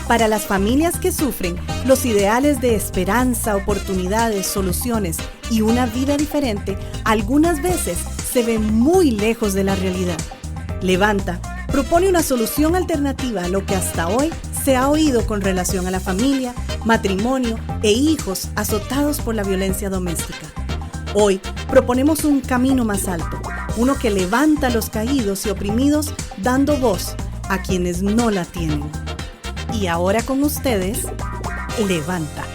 Para las familias que sufren, los ideales de esperanza, oportunidades, soluciones y una vida diferente algunas veces se ven muy lejos de la realidad. Levanta propone una solución alternativa a lo que hasta hoy se ha oído con relación a la familia, matrimonio e hijos azotados por la violencia doméstica. Hoy proponemos un camino más alto, uno que levanta a los caídos y oprimidos, dando voz a quienes no la tienen. Y ahora con ustedes, Levanta.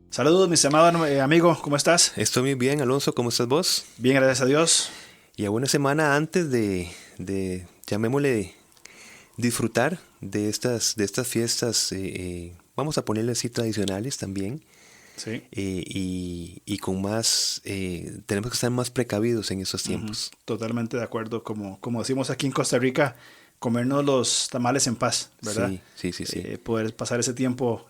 Saludos, mis amados amigos, ¿cómo estás? Estoy muy bien, Alonso, ¿cómo estás vos? Bien, gracias a Dios. Y a una semana antes de llamémosle, disfrutar de estas fiestas, vamos a ponerle así tradicionales también. Sí. Y con más, tenemos que estar más precavidos en estos tiempos. Totalmente de acuerdo, como decimos aquí en Costa Rica, comernos los tamales en paz, ¿verdad? Sí. Poder pasar ese tiempo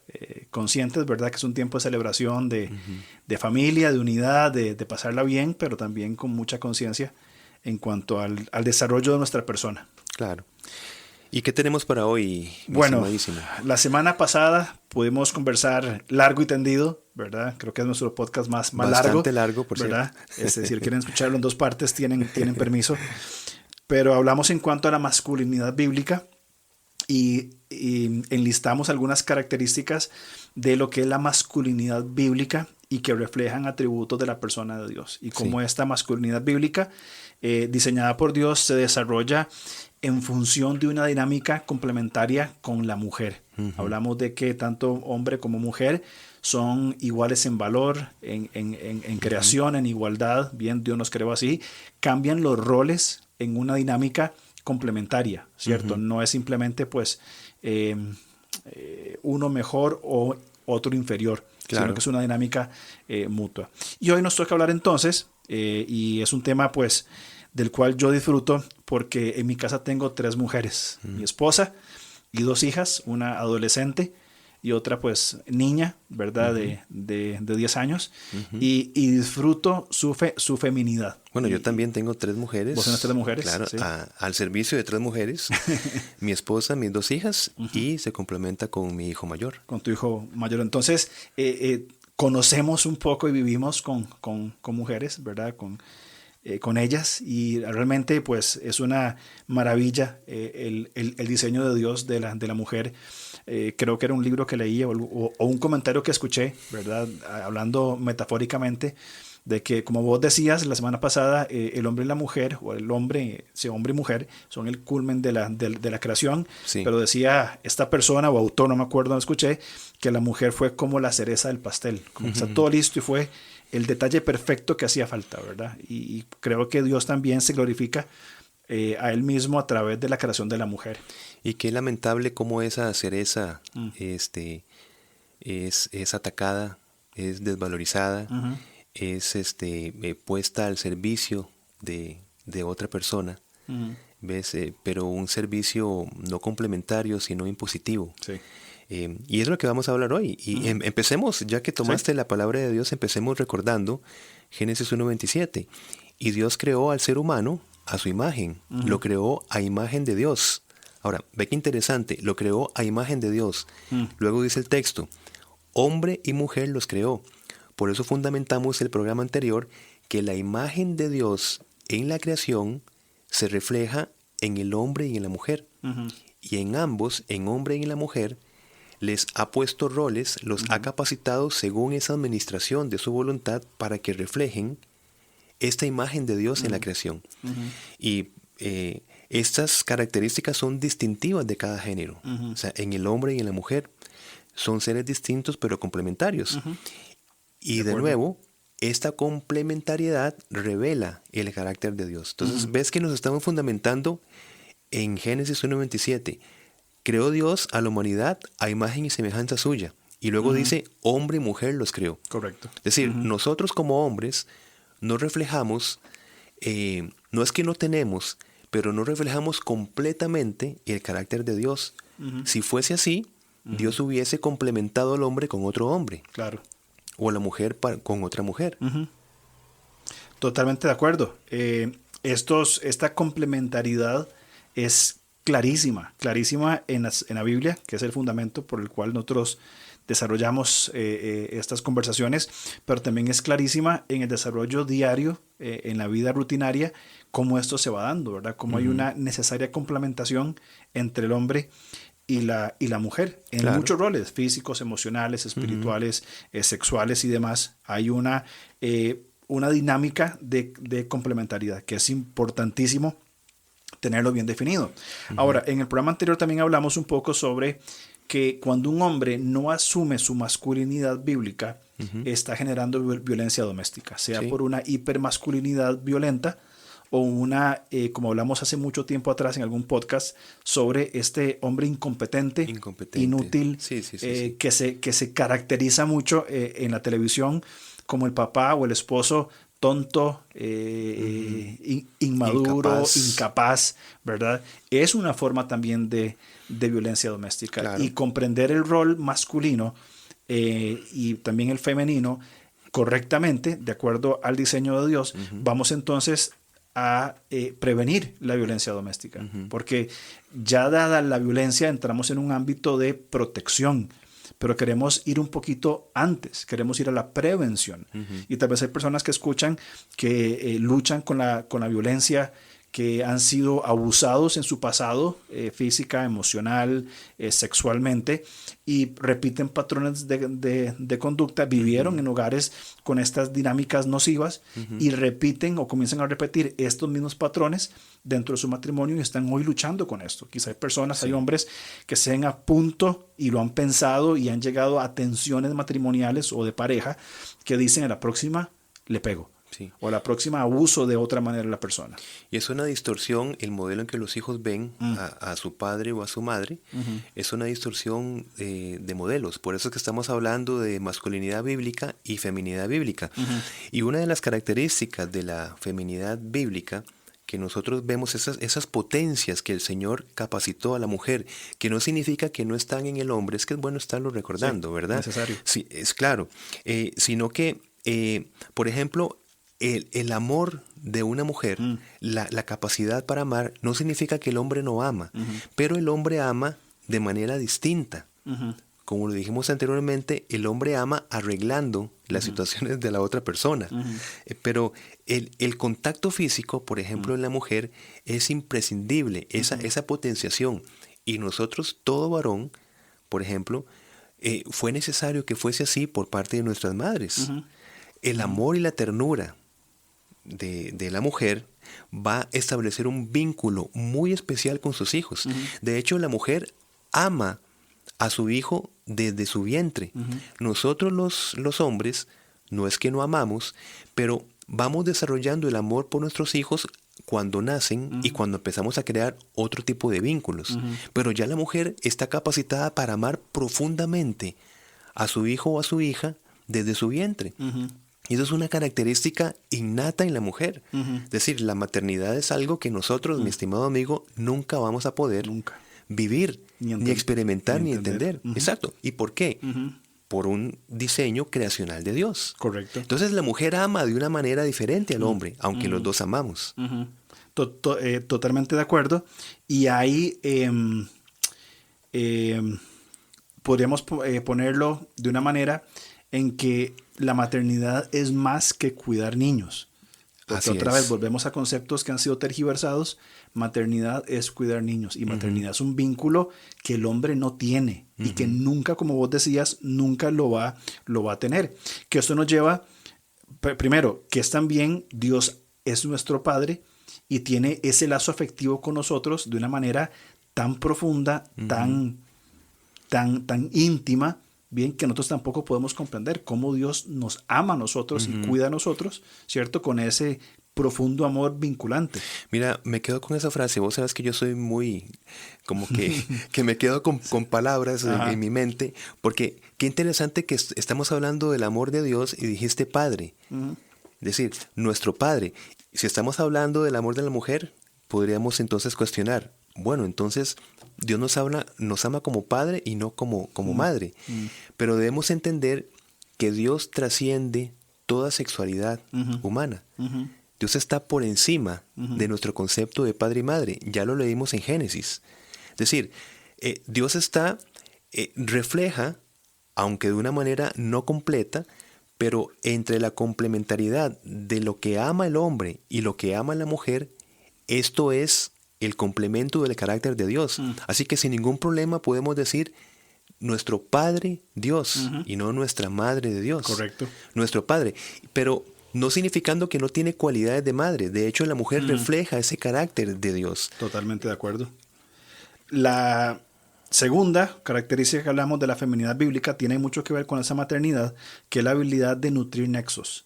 conscientes, ¿verdad? Que es un tiempo de celebración, de familia, de unidad, de pasarla bien, pero también con mucha conciencia en cuanto al desarrollo de nuestra persona. Claro. ¿Y qué tenemos para hoy? Bueno, la semana pasada pudimos conversar largo y tendido, ¿verdad? Creo que es nuestro podcast más largo. Bastante largo, por ¿verdad? Es decir, quieren escucharlo en dos partes, tienen permiso. Pero hablamos en cuanto a la masculinidad bíblica y enlistamos algunas características de lo que es la masculinidad bíblica y que reflejan atributos de la persona de Dios. Y cómo esta masculinidad bíblica, diseñada por Dios, se desarrolla en función de una dinámica complementaria con la mujer. Uh-huh. Hablamos de que tanto hombre como mujer son iguales en valor, en creación, en igualdad. Bien, Dios nos creó así. Cambian los roles en una dinámica complementaria, ¿cierto? Uh-huh. No es simplemente pues uno mejor o otro inferior, claro, sino que es una dinámica mutua. Y hoy nos toca hablar entonces, y es un tema pues del cual yo disfruto porque en mi casa tengo 3 mujeres, mi esposa y 2 hijas, una adolescente y otra pues niña, ¿verdad? De 10 años, y disfruto su feminidad. Bueno, yo también tengo 3 mujeres. ¿Vos tenés 3 mujeres? Claro, sí. Al servicio de 3 mujeres, mi esposa, mis 2 hijas, y se complementa con mi hijo mayor. Con tu hijo mayor. Entonces, conocemos un poco y vivimos con mujeres, ¿verdad? Con ellas, y realmente pues es una maravilla el diseño de Dios de la mujer. Creo que era un libro que leí o un comentario que escuché, ¿verdad? Hablando metafóricamente de que, como vos decías la semana pasada, el hombre y la mujer, o el hombre y mujer, son el culmen de la creación. Sí. Pero decía esta persona o autor, no me acuerdo, no escuché, que la mujer fue como la cereza del pastel, como que está todo listo y fue el detalle perfecto que hacía falta, ¿verdad? Y creo que Dios también se glorifica a Él mismo a través de la creación de la mujer. Y qué lamentable cómo esa cereza es atacada, es desvalorizada, es puesta al servicio de otra persona, ¿ves? Pero un servicio no complementario, sino impositivo. Sí. Y es lo que vamos a hablar hoy. Y empecemos, ya que tomaste la palabra de Dios, empecemos recordando Génesis 1:27. Y Dios creó al ser humano a su imagen, lo creó a imagen de Dios. Ahora, ve qué interesante, lo creó a imagen de Dios. Luego dice el texto, hombre y mujer los creó. Por eso fundamentamos el programa anterior, que la imagen de Dios en la creación se refleja en el hombre y en la mujer. Y en ambos, en hombre y en la mujer, les ha puesto roles, los ha capacitado según esa administración de su voluntad para que reflejen esta imagen de Dios en la creación. Y estas características son distintivas de cada género. O sea, en el hombre y en la mujer son seres distintos pero complementarios. Y de nuevo, esta complementariedad revela el carácter de Dios. Entonces, ves que nos estamos fundamentando en Génesis 1:27. Creó Dios a la humanidad a imagen y semejanza suya. Y luego dice, hombre y mujer los creó. Correcto. Es decir, nosotros como hombres no reflejamos, no es que no tenemos, pero no reflejamos completamente el carácter de Dios. Si fuese así, Dios hubiese complementado al hombre con otro hombre. Claro. O a la mujer con otra mujer. Totalmente de acuerdo. esta complementariedad es clarísima en la Biblia, que es el fundamento por el cual nosotros desarrollamos estas conversaciones, pero también es clarísima en el desarrollo diario, en la vida rutinaria, cómo esto se va dando, ¿verdad? Cómo hay una necesaria complementación entre el hombre y la mujer en muchos roles, físicos, emocionales, espirituales, sexuales y demás. Hay una dinámica de complementariedad que es importantísimo tenerlo bien definido. Ahora, en el programa anterior también hablamos un poco sobre que cuando un hombre no asume su masculinidad bíblica, está generando violencia doméstica, sea por una hipermasculinidad violenta o una, como hablamos hace mucho tiempo atrás en algún podcast, sobre este hombre incompetente. Inútil, que se caracteriza mucho en la televisión como el papá o el esposo tonto, inmaduro, incapaz, ¿verdad? Es una forma también de violencia doméstica. Claro. Y comprender el rol masculino y también el femenino correctamente, de acuerdo al diseño de Dios, vamos entonces a prevenir la violencia doméstica. Porque ya dada la violencia entramos en un ámbito de protección, pero queremos ir un poquito antes, queremos ir a la prevención. Y tal vez hay personas que escuchan que luchan con la violencia, que han sido abusados en su pasado, física, emocional, sexualmente, y repiten patrones de conducta, vivieron en hogares con estas dinámicas nocivas y repiten o comienzan a repetir estos mismos patrones dentro de su matrimonio y están hoy luchando con esto. Quizá hay personas, hay hombres que se ven a punto y lo han pensado y han llegado a tensiones matrimoniales o de pareja que dicen: a la próxima le pego. Sí. O la próxima abuso de otra manera a la persona. Y es una distorsión el modelo en que los hijos ven a su padre o a su madre. Es una distorsión de modelos. Por eso es que estamos hablando de masculinidad bíblica y feminidad bíblica. Y una de las características de la feminidad bíblica, que nosotros vemos esas potencias que el Señor capacitó a la mujer, que no significa que no están en el hombre, es que es bueno estarlo recordando, ¿verdad? Necesario. Sí, es claro. Sino que, por ejemplo, el amor de una mujer, la capacidad para amar, no significa que el hombre no ama, pero el hombre ama de manera distinta. Como lo dijimos anteriormente, el hombre ama arreglando las situaciones de la otra persona. Pero el contacto físico, por ejemplo, en la mujer es imprescindible, esa potenciación. Y nosotros, todo varón, por ejemplo, fue necesario que fuese así por parte de nuestras madres. El amor y la ternura de la mujer va a establecer un vínculo muy especial con sus hijos. De hecho, la mujer ama a su hijo desde su vientre. Nosotros los hombres, no es que no amamos, pero vamos desarrollando el amor por nuestros hijos cuando nacen y cuando empezamos a crear otro tipo de vínculos. Pero ya la mujer está capacitada para amar profundamente a su hijo o a su hija desde su vientre. Y eso es una característica innata en la mujer. Es decir, la maternidad es algo que nosotros, mi estimado amigo, nunca vamos a poder vivir, ni experimentar, ni entender. Exacto. ¿Y por qué? Por un diseño creacional de Dios. Correcto. Entonces la mujer ama de una manera diferente al hombre, aunque los dos amamos. Totalmente de acuerdo. Y ahí podríamos ponerlo de una manera en que la maternidad es más que cuidar niños. Porque otra vez volvemos a conceptos que han sido tergiversados. Maternidad es cuidar niños y maternidad es un vínculo que el hombre no tiene y que nunca, como vos decías, nunca lo va a tener. Que esto nos lleva, primero, que es también Dios es nuestro Padre y tiene ese lazo afectivo con nosotros de una manera tan profunda, tan íntima, bien, que nosotros tampoco podemos comprender cómo Dios nos ama a nosotros y cuida a nosotros, ¿cierto? Con ese profundo amor vinculante. Mira, me quedo con esa frase. Vos sabes que yo soy muy, como que me quedo con palabras en mi mente, porque qué interesante que estamos hablando del amor de Dios y dijiste Padre. Es decir, nuestro Padre. Si estamos hablando del amor de la mujer, podríamos entonces cuestionar, bueno, entonces Dios nos ama como padre y no como madre. Pero debemos entender que Dios trasciende toda sexualidad humana. Dios está por encima de nuestro concepto de padre y madre. Ya lo leímos en Génesis. Es decir, Dios refleja, aunque de una manera no completa, pero entre la complementariedad de lo que ama el hombre y lo que ama la mujer, esto es el complemento del carácter de Dios. Así que sin ningún problema podemos decir nuestro Padre Dios y no nuestra Madre de Dios. Correcto. Nuestro Padre. Pero no significando que no tiene cualidades de madre. De hecho, la mujer refleja ese carácter de Dios. Totalmente de acuerdo. La segunda característica que hablamos de la feminidad bíblica tiene mucho que ver con esa maternidad, que es la habilidad de nutrir nexos.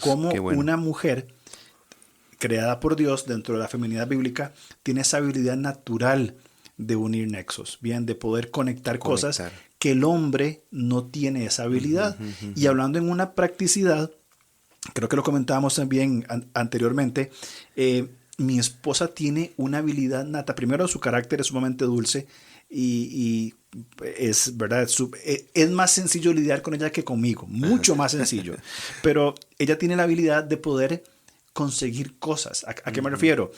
Como bueno. Una mujer creada por Dios dentro de la feminidad bíblica tiene esa habilidad natural de unir nexos, bien, de poder conectar cosas que el hombre no tiene esa habilidad. Y hablando en una practicidad, creo que lo comentábamos también anteriormente, mi esposa tiene una habilidad nata. Primero, su carácter es sumamente dulce y es verdad, es más sencillo lidiar con ella que conmigo, mucho más sencillo. Pero ella tiene la habilidad de poder conseguir cosas. ¿A qué me refiero?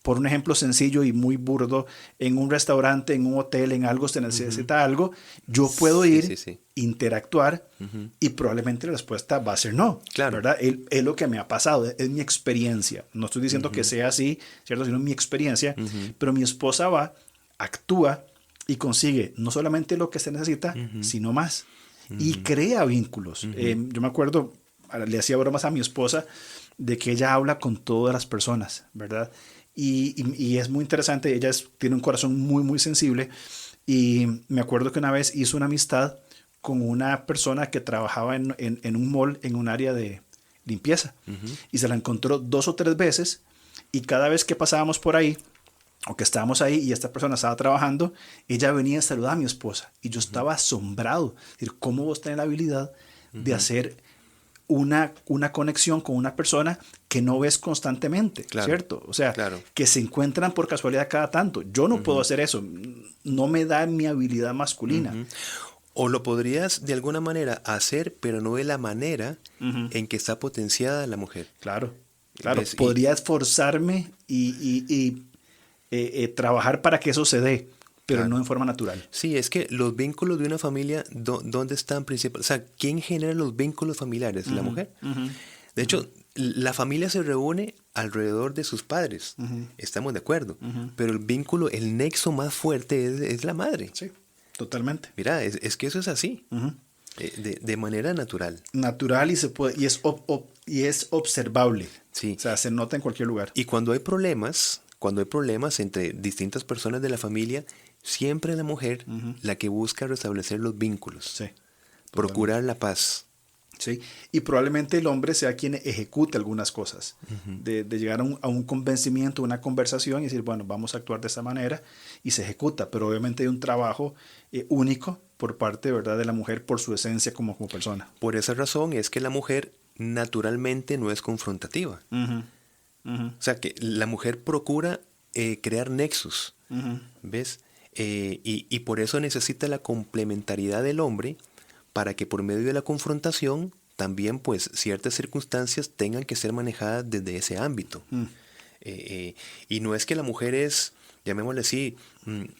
Por un ejemplo sencillo y muy burdo, en un restaurante, en un hotel, en algo, se necesita algo, yo puedo ir, interactuar y probablemente la respuesta va a ser no. Claro. ¿Verdad? Es lo que me ha pasado, es mi experiencia. No estoy diciendo que sea así, ¿cierto? Sino mi experiencia. Pero mi esposa va, actúa y consigue no solamente lo que se necesita, sino más. Y crea vínculos. Yo me acuerdo, le hacía bromas a mi esposa de que ella habla con todas las personas, ¿verdad? Y es muy interesante, ella tiene un corazón muy, muy sensible y me acuerdo que una vez hizo una amistad con una persona que trabajaba en un mall, en un área de limpieza y se la encontró 2 o 3 veces y cada vez que pasábamos por ahí o que estábamos ahí y esta persona estaba trabajando, ella venía a saludar a mi esposa y yo estaba asombrado, es decir, ¿cómo vos tenés la habilidad de hacer una conexión con una persona que no ves constantemente, ¿cierto? O sea, que se encuentran por casualidad cada tanto. Yo no puedo hacer eso. No me da mi habilidad masculina. O lo podrías de alguna manera hacer, pero no de la manera en que está potenciada la mujer. Claro. Podría esforzarme y trabajar para que eso se dé, pero no en forma natural. Sí, es que los vínculos de una familia, ¿dónde están principalmente? O sea, ¿quién genera los vínculos familiares? ¿La mujer? De hecho, la familia se reúne alrededor de sus padres. Estamos de acuerdo. Pero el vínculo, el nexo más fuerte es la madre. Sí, totalmente. Mira, es que eso es así. De manera natural. Natural y se puede, y es observable. Sí. O sea, se nota en cualquier lugar. Y cuando hay problemas entre distintas personas de la familia, siempre es la mujer la que busca restablecer los vínculos. Sí. Procurar la paz. Sí, y probablemente el hombre sea quien ejecute algunas cosas, de llegar a un convencimiento, una conversación y decir, bueno, vamos a actuar de esta manera y se ejecuta, pero obviamente hay un trabajo único por parte, ¿verdad?, de la mujer por su esencia como persona. Por esa razón es que la mujer naturalmente no es confrontativa. O sea, que la mujer procura crear nexos, ¿ves? Y por eso necesita la complementariedad del hombre para que por medio de la confrontación también pues ciertas circunstancias tengan que ser manejadas desde ese ámbito. Y no es que la mujer es, llamémosle así,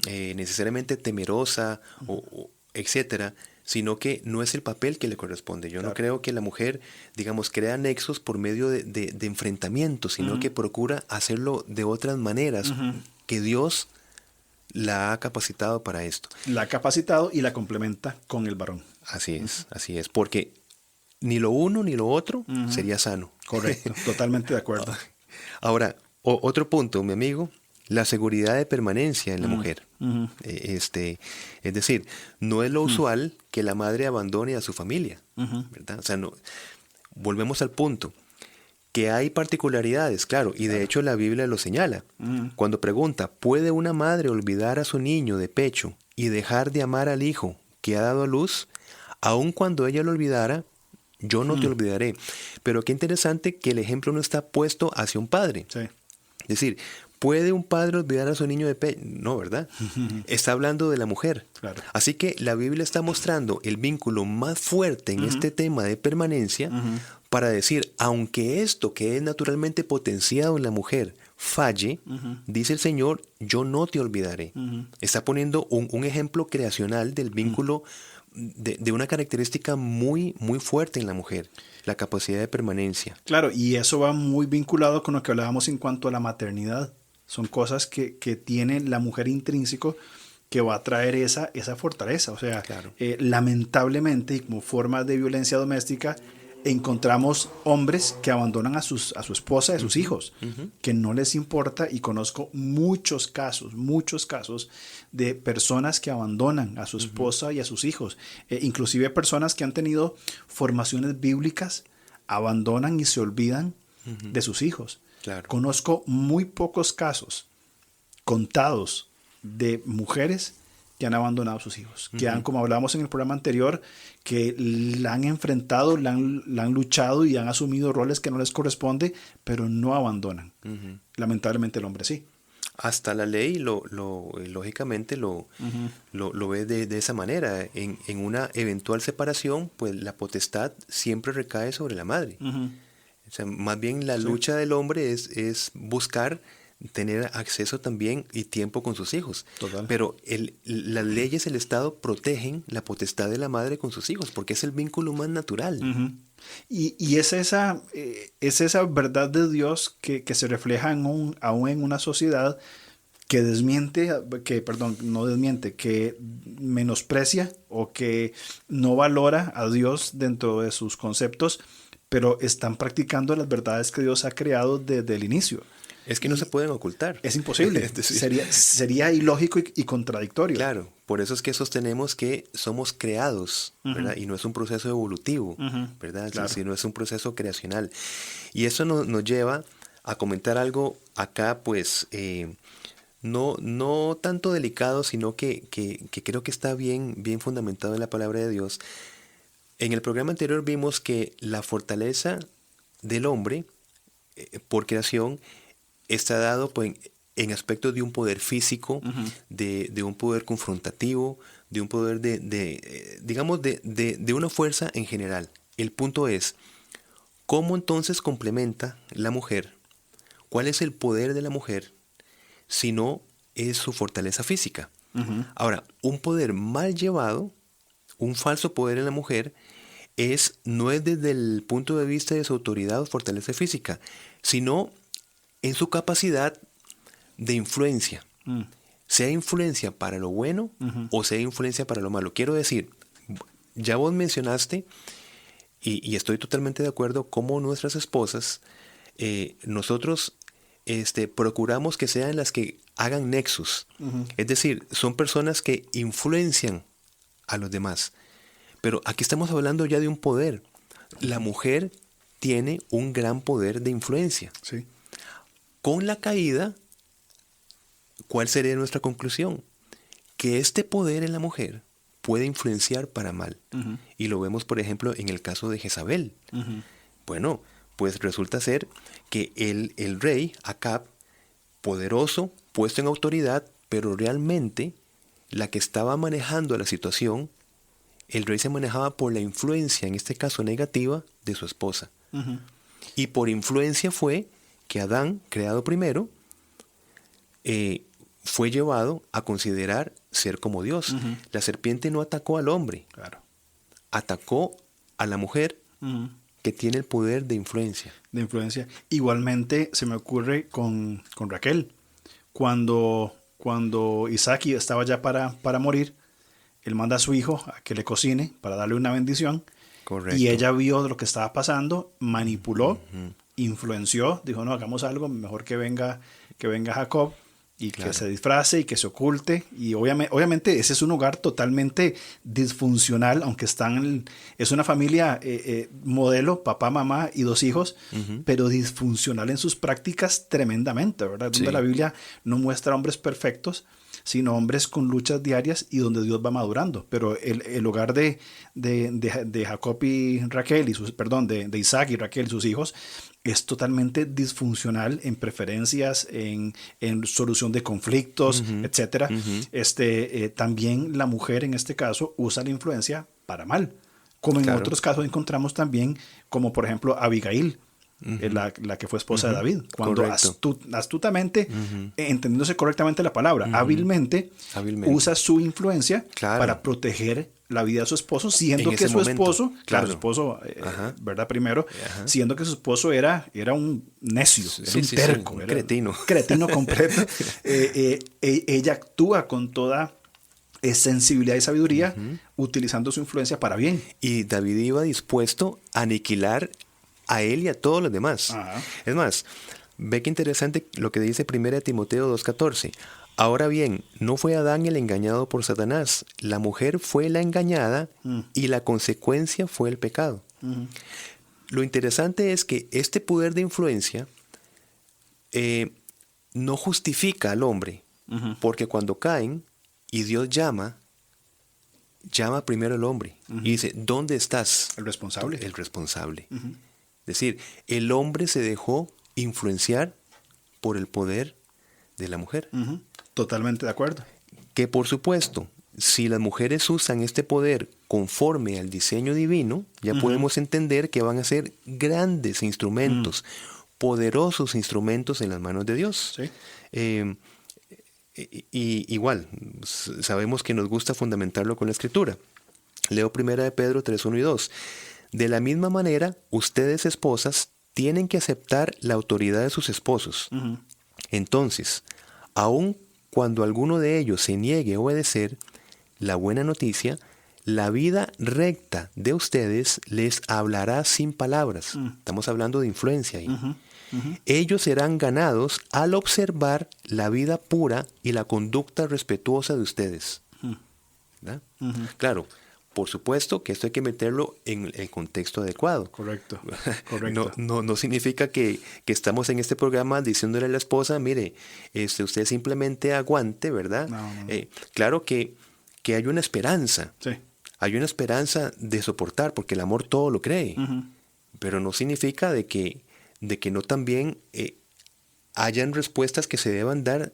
necesariamente temerosa o etcétera, sino que no es el papel que le corresponde. Yo no creo que la mujer, digamos, crea nexos por medio de enfrentamiento, sino que procura hacerlo de otras maneras, que Dios la ha capacitado para esto. La ha capacitado y la complementa con el varón. Así es, porque ni lo uno ni lo otro sería sano. Correcto, totalmente de acuerdo. Ahora, otro punto, mi amigo, la seguridad de permanencia en la mujer. Es decir, no es lo usual que la madre abandone a su familia, ¿verdad? O sea, no, volvemos al punto, que hay particularidades, claro, y de hecho la Biblia lo señala. Cuando pregunta, ¿puede una madre olvidar a su niño de pecho y dejar de amar al hijo que ha dado a luz? Aun cuando ella lo olvidara, yo no te olvidaré. Pero qué interesante que el ejemplo no está puesto hacia un padre. Sí. Es decir, ¿Puede un padre olvidar a su niño de pecho? No, ¿verdad? Está hablando de la mujer. Claro. Así que la Biblia está mostrando el vínculo más fuerte en este tema de permanencia para decir, aunque esto que es naturalmente potenciado en la mujer falle, dice el Señor, yo no te olvidaré. Está poniendo un ejemplo creacional del vínculo de una característica muy, muy fuerte en la mujer, la capacidad de permanencia. Claro, y eso va muy vinculado con lo que hablábamos en cuanto a la maternidad. Son cosas que tiene la mujer intrínseco que va a traer esa fortaleza. O sea, Claro. Lamentablemente, y como forma de violencia doméstica, encontramos hombres que abandonan a su esposa y a sus hijos, que no les importa, y conozco muchos casos de personas que abandonan a su esposa y a sus hijos, inclusive personas que han tenido formaciones bíblicas, abandonan y se olvidan de sus hijos. Claro. Conozco muy pocos casos contados de mujeres que han abandonado a sus hijos, que han, como hablábamos en el programa anterior, que la han enfrentado, la han luchado y han asumido roles que no les corresponde, pero no abandonan. Lamentablemente el hombre sí. Hasta la ley lógicamente lo ve de esa manera. En una eventual separación, pues la potestad siempre recae sobre la madre. O sea, más bien la lucha del hombre es buscar tener acceso también y tiempo con sus hijos. Total. Pero las leyes del Estado protegen la potestad de la madre con sus hijos, porque es el vínculo más natural. Y es esa verdad de Dios que se refleja aún en una sociedad que que menosprecia o que no valora a Dios dentro de sus conceptos, pero están practicando las verdades que Dios ha creado desde el inicio. Es que no se pueden ocultar. Es imposible. Es decir, sería ilógico y contradictorio. Claro, por eso es que sostenemos que somos creados, ¿verdad? Y no es un proceso evolutivo, ¿verdad? Claro. Sino es un proceso creacional. Y eso nos lleva a comentar algo acá, pues, no tanto delicado, sino que creo que está bien fundamentado en la palabra de Dios. En el programa anterior vimos que la fortaleza del hombre por creación está dado pues, en aspectos de un poder físico, de un poder confrontativo, de un poder de una fuerza en general. El punto es, ¿cómo entonces complementa la mujer? ¿Cuál es el poder de la mujer si no es su fortaleza física? Ahora, un poder mal llevado, un falso poder en la mujer, no es desde el punto de vista de su autoridad o fortaleza física, sino en su capacidad de influencia, sea influencia para lo bueno o sea influencia para lo malo. Quiero decir, ya vos mencionaste, y estoy totalmente de acuerdo, cómo nuestras esposas, nosotros procuramos que sean las que hagan nexus. Es decir, son personas que influencian a los demás. Pero aquí estamos hablando ya de un poder. La mujer tiene un gran poder de influencia. Sí. Con la caída, ¿cuál sería nuestra conclusión? Que este poder en la mujer puede influenciar para mal. Y lo vemos, por ejemplo, en el caso de Jezabel. Bueno, pues resulta ser que el rey, Acab, poderoso, puesto en autoridad, pero realmente la que estaba manejando la situación, el rey se manejaba por la influencia, en este caso negativa, de su esposa. Y por influencia fue que Adán, creado primero, fue llevado a considerar ser como Dios. La serpiente no atacó al hombre, atacó a la mujer que tiene el poder de influencia. Igualmente se me ocurre con Raquel. Cuando Isaac estaba ya para morir, él manda a su hijo a que le cocine para darle una bendición. Correcto. Y ella vio lo que estaba pasando, manipuló, influenció, dijo, no, hagamos algo, mejor que venga Jacob y que se disfrace y que se oculte. Y obviamente ese es un hogar totalmente disfuncional, aunque es una familia modelo, papá, mamá y 2 hijos, pero disfuncional en sus prácticas tremendamente, ¿verdad? Donde la Biblia no muestra hombres perfectos, sino hombres con luchas diarias y donde Dios va madurando. Pero el hogar de Jacob y Raquel, de Isaac y Raquel y sus hijos, es totalmente disfuncional en preferencias, en solución de conflictos, etcétera. También la mujer en este caso usa la influencia para mal, como en otros casos encontramos también, como por ejemplo Abigail, la que fue esposa de David, cuando astutamente, entendiéndose correctamente la palabra, hábilmente usa su influencia para proteger la vida de su esposo, siendo que su esposo, su esposo, ¿verdad? Primero, siendo que su esposo era un necio, era un terco, un era cretino. Cretino completo. Ella actúa con toda sensibilidad y sabiduría, utilizando su influencia para bien. Y David iba dispuesto a aniquilar a él y a todos los demás. Es más, ve qué interesante lo que dice 1 Timoteo 2:14. Ahora bien, no fue Adán el engañado por Satanás, la mujer fue la engañada y la consecuencia fue el pecado. Lo interesante es que este poder de influencia no justifica al hombre, porque cuando caen y Dios llama primero al hombre y dice, ¿dónde estás? El responsable. El responsable. Es decir, el hombre se dejó influenciar por el poder de la mujer. Totalmente de acuerdo. Que por supuesto, si las mujeres usan este poder conforme al diseño divino, ya podemos entender que van a ser grandes instrumentos, poderosos instrumentos en las manos de Dios. Sí. Y igual, sabemos que nos gusta fundamentarlo con la Escritura. Leo 1 de Pedro 3:1 y 2. De la misma manera, ustedes esposas tienen que aceptar la autoridad de sus esposos. Entonces, aun cuando alguno de ellos se niegue a obedecer, la buena noticia, la vida recta de ustedes les hablará sin palabras. Estamos hablando de influencia ahí. Ellos serán ganados al observar la vida pura y la conducta respetuosa de ustedes. ¿Verdad? Claro, por supuesto que esto hay que meterlo en el contexto adecuado. Correcto. No significa que estamos en este programa diciéndole a la esposa, mire, usted simplemente aguante, ¿verdad? No. Claro que hay una esperanza. Sí. Hay una esperanza de soportar, porque el amor todo lo cree. Pero no significa de que no también hayan respuestas que se deban dar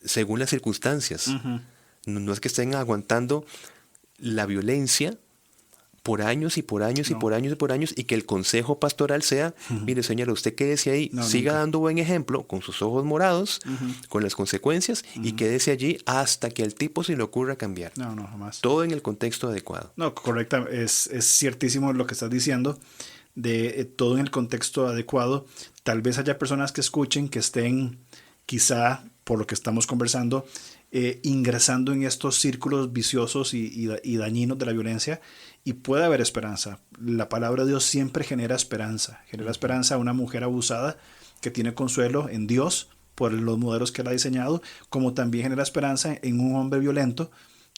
según las circunstancias. No es que estén aguantando la violencia por años y por años y por años y por años, y que el consejo pastoral sea, mire señora, usted quédese ahí, siga dando buen ejemplo con sus ojos morados, con las consecuencias, y quédese allí hasta que al tipo se le ocurra cambiar. No, jamás. Todo en el contexto adecuado. No, correcta, es ciertísimo lo que estás diciendo, de todo en el contexto adecuado. Tal vez haya personas que escuchen que estén, quizá por lo que estamos conversando, ingresando en estos círculos viciosos y dañinos de la violencia, y puede haber esperanza. La palabra de Dios siempre genera esperanza a una mujer abusada que tiene consuelo en Dios por los modelos que él ha diseñado, como también genera esperanza en un hombre violento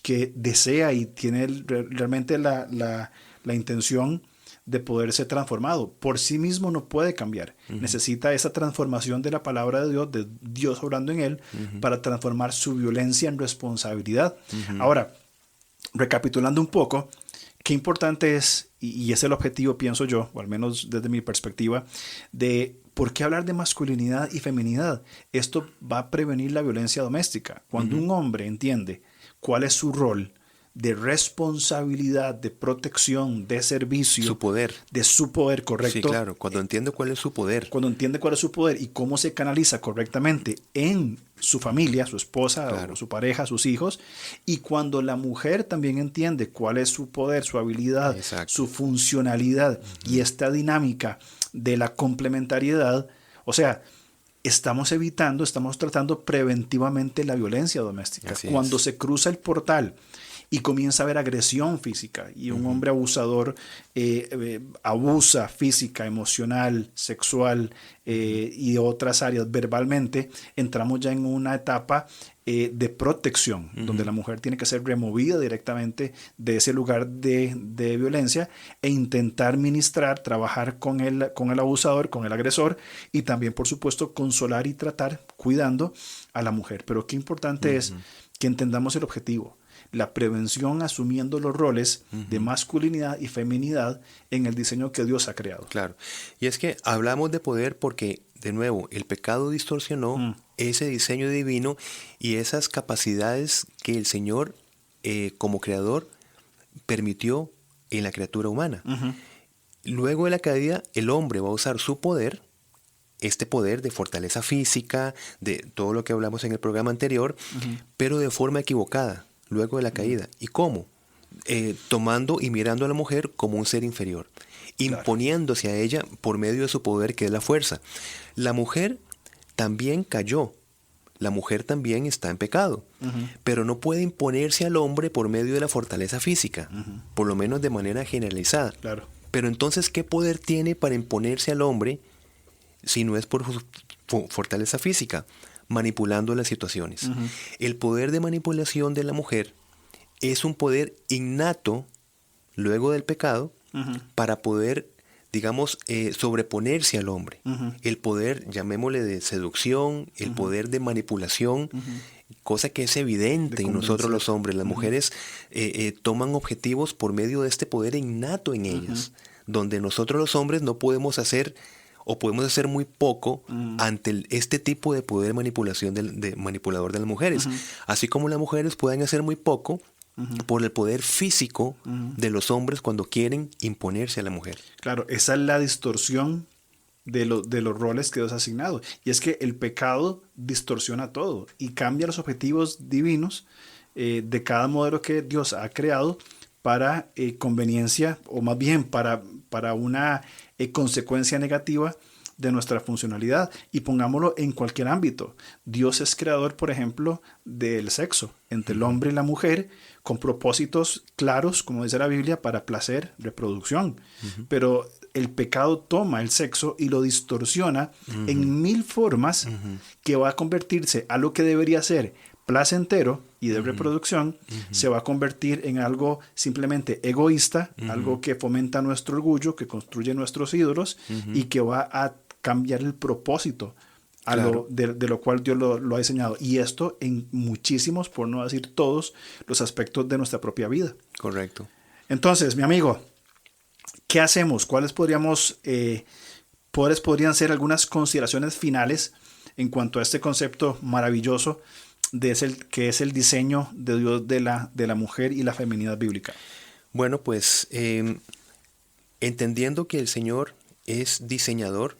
que desea y tiene realmente la intención de poder ser transformado. Por sí mismo no puede cambiar. Necesita esa transformación de la palabra de Dios obrando en él, para transformar su violencia en responsabilidad. Ahora, recapitulando un poco, qué importante es, y es el objetivo, pienso yo, o al menos desde mi perspectiva, de por qué hablar de masculinidad y feminidad. Esto va a prevenir la violencia doméstica. Cuando un hombre entiende cuál es su rol de responsabilidad, de protección, de servicio. Su poder. De su poder, correcto. Sí, claro, cuando entiende cuál es su poder. Cuando entiende cuál es su poder y cómo se canaliza correctamente en su familia, su esposa, claro, o su pareja, sus hijos, y cuando la mujer también entiende cuál es su poder, su habilidad, exacto, su funcionalidad y esta dinámica de la complementariedad, o sea, estamos tratando preventivamente la violencia doméstica. Así cuando es. Se cruza el portal y comienza a haber agresión física y un hombre abusador abusa física, emocional, sexual y otras áreas verbalmente, entramos ya en una etapa de protección, donde la mujer tiene que ser removida directamente de ese lugar de violencia e intentar ministrar, trabajar con el abusador, con el agresor, y también, por supuesto, consolar y tratar cuidando a la mujer. Pero qué importante es que entendamos el objetivo. la prevención asumiendo los roles de masculinidad y feminidad en el diseño que Dios ha creado. Claro. Y es que hablamos de poder porque, de nuevo, el pecado distorsionó ese diseño divino y esas capacidades que el Señor, como creador, permitió en la criatura humana. Luego de la caída, el hombre va a usar su poder, este poder de fortaleza física, de todo lo que hablamos en el programa anterior, pero de forma equivocada, luego de la caída. ¿Y cómo? Tomando y mirando a la mujer como un ser inferior, imponiéndose a ella por medio de su poder, que es la fuerza. La mujer también cayó. La mujer también está en pecado, pero no puede imponerse al hombre por medio de la fortaleza física, por lo menos de manera generalizada. Claro. Pero entonces, ¿qué poder tiene para imponerse al hombre si no es por su fortaleza física? Manipulando las situaciones. El poder de manipulación de la mujer es un poder innato luego del pecado para poder, digamos, sobreponerse al hombre. El poder, llamémosle, de seducción, el poder de manipulación, cosa que es evidente en nosotros los hombres. Las mujeres toman objetivos por medio de este poder innato en ellas, donde nosotros los hombres no podemos hacer o podemos hacer muy poco ante este tipo de poder de manipulación de manipulador de las mujeres. Así como las mujeres pueden hacer muy poco por el poder físico de los hombres cuando quieren imponerse a la mujer. Claro, esa es la distorsión de los roles que Dios ha asignado. Y es que el pecado distorsiona todo y cambia los objetivos divinos de cada modelo que Dios ha creado para conveniencia, o más bien para una consecuencia negativa de nuestra funcionalidad. Y pongámoslo en cualquier ámbito. Dios es creador, por ejemplo, del sexo entre el hombre y la mujer, con propósitos claros, como dice la Biblia, para placer, reproducción. Pero el pecado toma el sexo y lo distorsiona en mil formas que va a convertirse a lo que debería ser placentero y de reproducción, se va a convertir en algo simplemente egoísta, algo que fomenta nuestro orgullo, que construye nuestros ídolos y que va a cambiar el propósito de lo cual Dios lo ha diseñado. Y esto en muchísimos, por no decir todos, los aspectos de nuestra propia vida. Correcto. Entonces, mi amigo, ¿qué hacemos? ¿Cuáles podrían ser algunas consideraciones finales en cuanto a este concepto maravilloso que es el diseño de Dios de la mujer y la feminidad bíblica? Bueno, pues entendiendo que el Señor es diseñador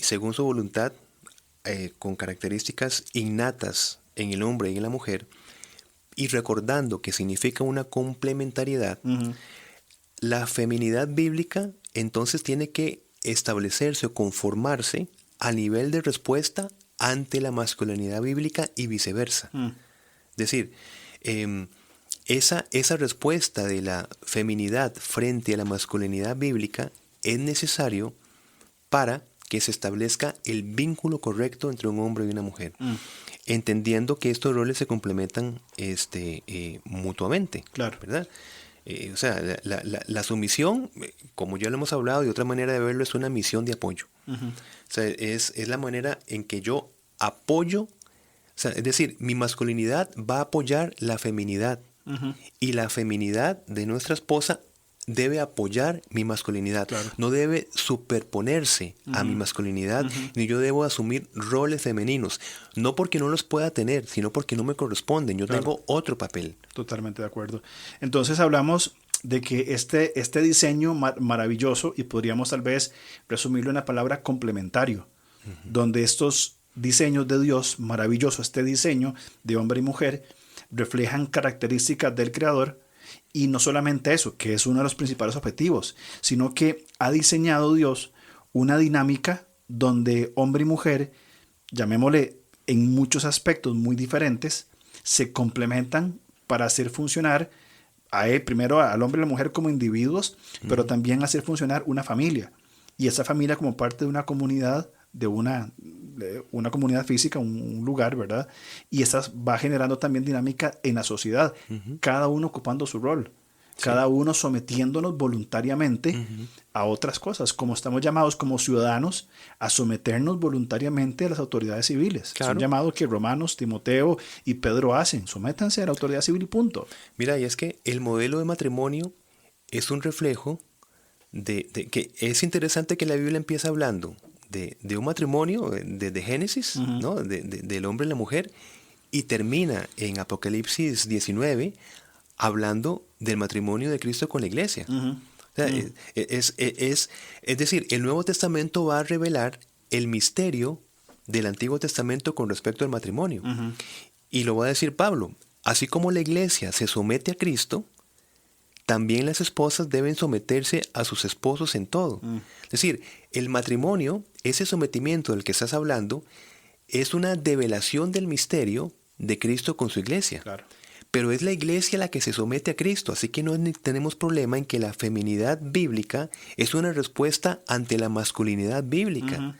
según su voluntad, con características innatas en el hombre y en la mujer, y recordando que significa una complementariedad, la feminidad bíblica entonces tiene que establecerse o conformarse a nivel de respuesta ante la masculinidad bíblica y viceversa. Es decir, esa respuesta de la feminidad frente a la masculinidad bíblica es necesario para que se establezca el vínculo correcto entre un hombre y una mujer, entendiendo que estos roles se complementan mutuamente. Claro. ¿Verdad? O sea, la sumisión, como ya lo hemos hablado, de otra manera de verlo, es una misión de apoyo. O sea, es la manera en que yo apoyo, o sea, es decir, mi masculinidad va a apoyar la feminidad y la feminidad de nuestra esposa debe apoyar mi masculinidad. Claro. No debe superponerse a mi masculinidad, ni yo debo asumir roles femeninos. No porque no los pueda tener, sino porque no me corresponden. Yo tengo otro papel. Totalmente de acuerdo. Entonces hablamos de que este diseño maravilloso, y podríamos tal vez resumirlo en la palabra complementario, donde estos diseños de Dios, maravilloso, este diseño de hombre y mujer, reflejan características del Creador. Y no solamente eso, que es uno de los principales objetivos, sino que ha diseñado Dios una dinámica donde hombre y mujer, llamémosle en muchos aspectos muy diferentes, se complementan para hacer funcionar primero al hombre y a la mujer como individuos, pero también hacer funcionar una familia. Y esa familia como parte de una comunidad, de una comunidad física, un lugar, ¿verdad? Y esa va generando también dinámica en la sociedad, cada uno ocupando su rol. cada uno sometiéndonos voluntariamente a otras cosas, como estamos llamados como ciudadanos a someternos voluntariamente a las autoridades civiles. Claro. Es un llamado que Romanos, Timoteo y Pedro hacen. Sométanse a la autoridad civil y punto. Mira, y es que el modelo de matrimonio es un reflejo de que es interesante que la Biblia empieza hablando de un matrimonio, de Génesis, ¿no? Del hombre y la mujer, y termina en Apocalipsis 19 hablando del matrimonio de Cristo con la iglesia. O sea, es decir, el Nuevo Testamento va a revelar el misterio del Antiguo Testamento con respecto al matrimonio. Y lo va a decir Pablo, así como la iglesia se somete a Cristo, también las esposas deben someterse a sus esposos en todo. Es decir, el matrimonio, ese sometimiento del que estás hablando, es una develación del misterio de Cristo con su iglesia. Claro. Pero es la iglesia la que se somete a Cristo, así que no tenemos problema en que la feminidad bíblica es una respuesta ante la masculinidad bíblica.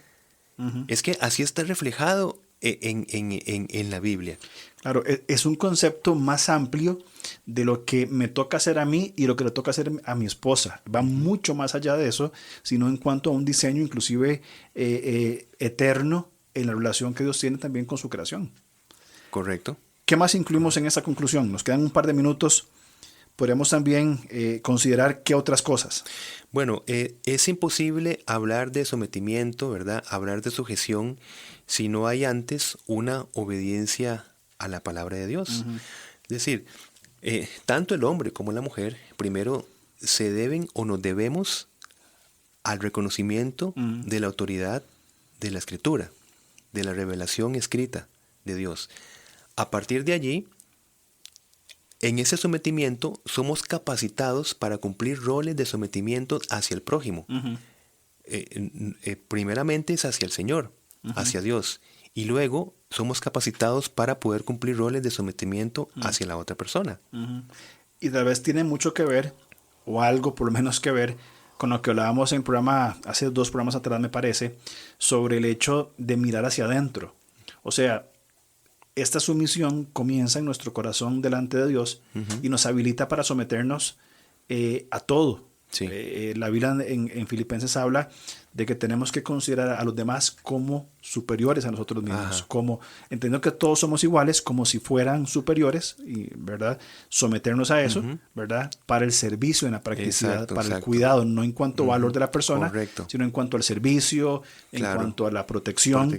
Es que así está reflejado en la Biblia. Claro, es un concepto más amplio de lo que me toca hacer a mí y lo que le toca hacer a mi esposa. Va mucho más allá de eso, sino en cuanto a un diseño inclusive eterno en la relación que Dios tiene también con su creación. Correcto. ¿Qué más incluimos en esa conclusión? Nos quedan un par de minutos. Podemos también considerar qué otras cosas. Bueno, es imposible hablar de sometimiento, ¿verdad? Hablar de sujeción si no hay antes una obediencia a la palabra de Dios. Es decir, tanto el hombre como la mujer, primero se deben o nos debemos al reconocimiento de la autoridad de la Escritura, de la revelación escrita de Dios. A partir de allí, en ese sometimiento somos capacitados para cumplir roles de sometimiento hacia el prójimo. Primeramente es hacia el Señor, hacia Dios. Y luego somos capacitados para poder cumplir roles de sometimiento hacia la otra persona. Y tal vez tiene mucho que ver, o algo por lo menos que ver, con lo que hablábamos en programa, hace 2 programas atrás me parece, sobre el hecho de mirar hacia adentro. O sea, esta sumisión comienza en nuestro corazón delante de Dios y nos habilita para someternos a todo. Sí. La Biblia en Filipenses habla de que tenemos que considerar a los demás como superiores a nosotros mismos, como entendiendo que todos somos iguales, como si fueran superiores, y, ¿verdad? Someternos a eso, ¿verdad? Para el servicio en la practicidad, el cuidado, no en cuanto al valor de la persona, sino en cuanto al servicio, en cuanto a la protección,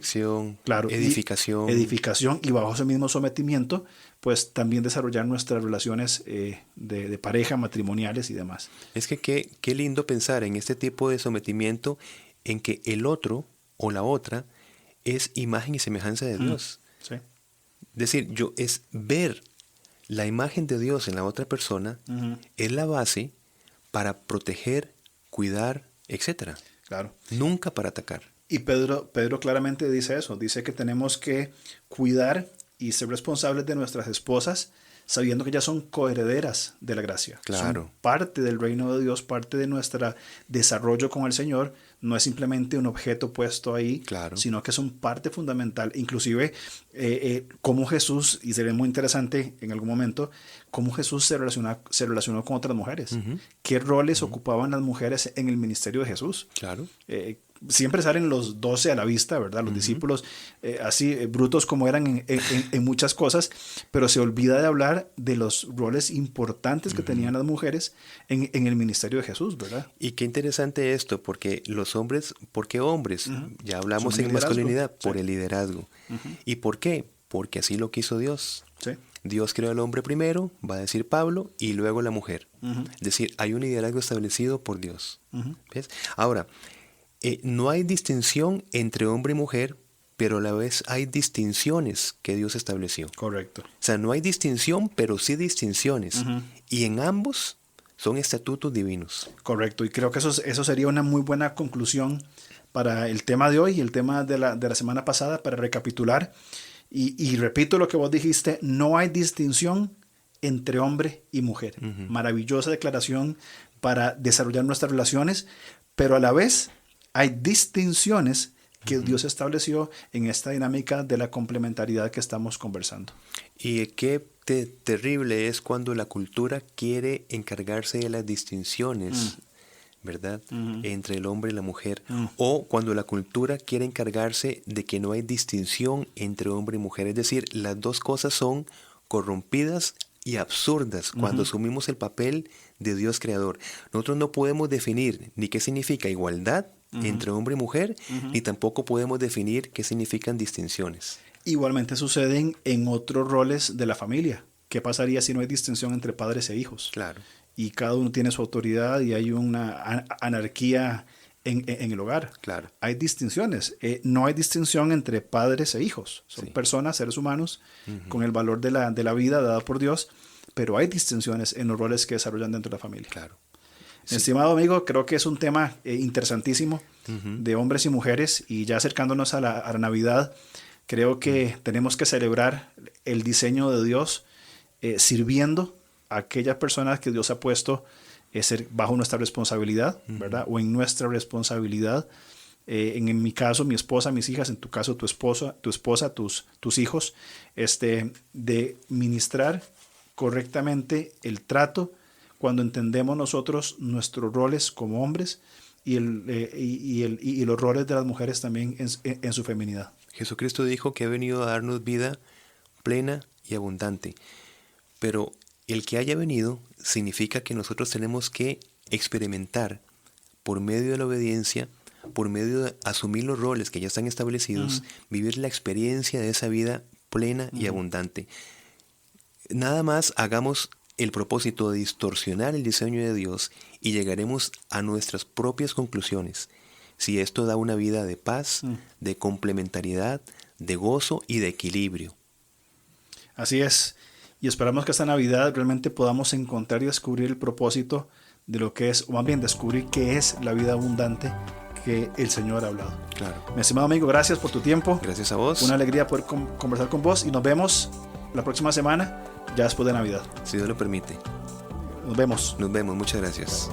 claro, edificación, y bajo ese mismo sometimiento, pues también desarrollar nuestras relaciones de pareja, matrimoniales y demás. Es que qué lindo pensar en este tipo de sometimiento en que el otro o la otra es imagen y semejanza de Dios. Sí. Es decir, es ver la imagen de Dios en la otra persona, es la base para proteger, cuidar, etc. Claro. Nunca para atacar. Y Pedro claramente dice eso, dice que tenemos que cuidar y ser responsables de nuestras esposas, sabiendo que ya son coherederas de la gracia. Claro. Son parte del reino de Dios, parte de nuestro desarrollo con el Señor. No es simplemente un objeto puesto ahí, sino que son parte fundamental. Inclusive, cómo Jesús, y sería muy interesante en algún momento, cómo Jesús se relacionó con otras mujeres. ¿Qué roles ocupaban las mujeres en el ministerio de Jesús? Claro. Siempre salen los 12 a la vista, ¿verdad? Los discípulos, así brutos como eran en muchas cosas, pero se olvida de hablar de los roles importantes que tenían las mujeres en el ministerio de Jesús, ¿verdad? Y qué interesante esto, porque los hombres, ¿por qué hombres? Ya hablamos en masculinidad, por el liderazgo. ¿Y por qué? Porque así lo quiso Dios. Sí. Dios creó al hombre primero, va a decir Pablo, y luego la mujer. Es decir, hay un liderazgo establecido por Dios. ¿Ves? Ahora, no hay distinción entre hombre y mujer, pero a la vez hay distinciones que Dios estableció. Correcto. O sea, no hay distinción, pero sí distinciones. Y en ambos son estatutos divinos. Correcto. Y creo que eso sería una muy buena conclusión para el tema de hoy y el tema de la semana pasada, para recapitular. Y repito lo que vos dijiste, no hay distinción entre hombre y mujer. Maravillosa declaración para desarrollar nuestras relaciones, pero a la vez hay distinciones que Dios estableció en esta dinámica de la complementariedad que estamos conversando. Y qué terrible es cuando la cultura quiere encargarse de las distinciones, ¿verdad? Entre el hombre y la mujer. O cuando la cultura quiere encargarse de que no hay distinción entre hombre y mujer. Es decir, las dos cosas son corrompidas y absurdas cuando asumimos el papel de Dios creador. Nosotros no podemos definir ni qué significa igualdad entre hombre y mujer, ni tampoco podemos definir qué significan distinciones. Igualmente suceden en otros roles de la familia. ¿Qué pasaría si no hay distinción entre padres e hijos? Claro. Y cada uno tiene su autoridad y hay una anarquía en el hogar. Claro. Hay distinciones. No hay distinción entre padres e hijos. Son personas, seres humanos, con el valor de la vida dada por Dios, pero hay distinciones en los roles que desarrollan dentro de la familia. Claro. Sí. Estimado amigo, creo que es un tema interesantísimo de hombres y mujeres, y ya acercándonos a la Navidad, creo que tenemos que celebrar el diseño de Dios sirviendo a aquellas personas que Dios ha puesto bajo nuestra responsabilidad, ¿verdad? O en nuestra responsabilidad. En mi caso, mi esposa, mis hijas, en tu caso, tu esposa, tus hijos, de ministrar correctamente el trato cuando entendemos nosotros nuestros roles como hombres y los roles de las mujeres también en su feminidad. Jesucristo dijo que ha venido a darnos vida plena y abundante, pero el que haya venido significa que nosotros tenemos que experimentar por medio de la obediencia, por medio de asumir los roles que ya están establecidos, vivir la experiencia de esa vida plena y abundante. Nada más hagamos el propósito de distorsionar el diseño de Dios y llegaremos a nuestras propias conclusiones. Si esto da una vida de paz, de complementariedad, de gozo y de equilibrio. Así es. Y esperamos que esta Navidad realmente podamos encontrar y descubrir el propósito de lo que es, o más bien descubrir qué es la vida abundante que el Señor ha hablado. Claro. Mi estimado amigo, gracias por tu tiempo. Gracias a vos. Una alegría poder conversar con vos, y nos vemos la próxima semana, ya después de Navidad. Si Dios lo permite. Nos vemos. Nos vemos. Muchas gracias.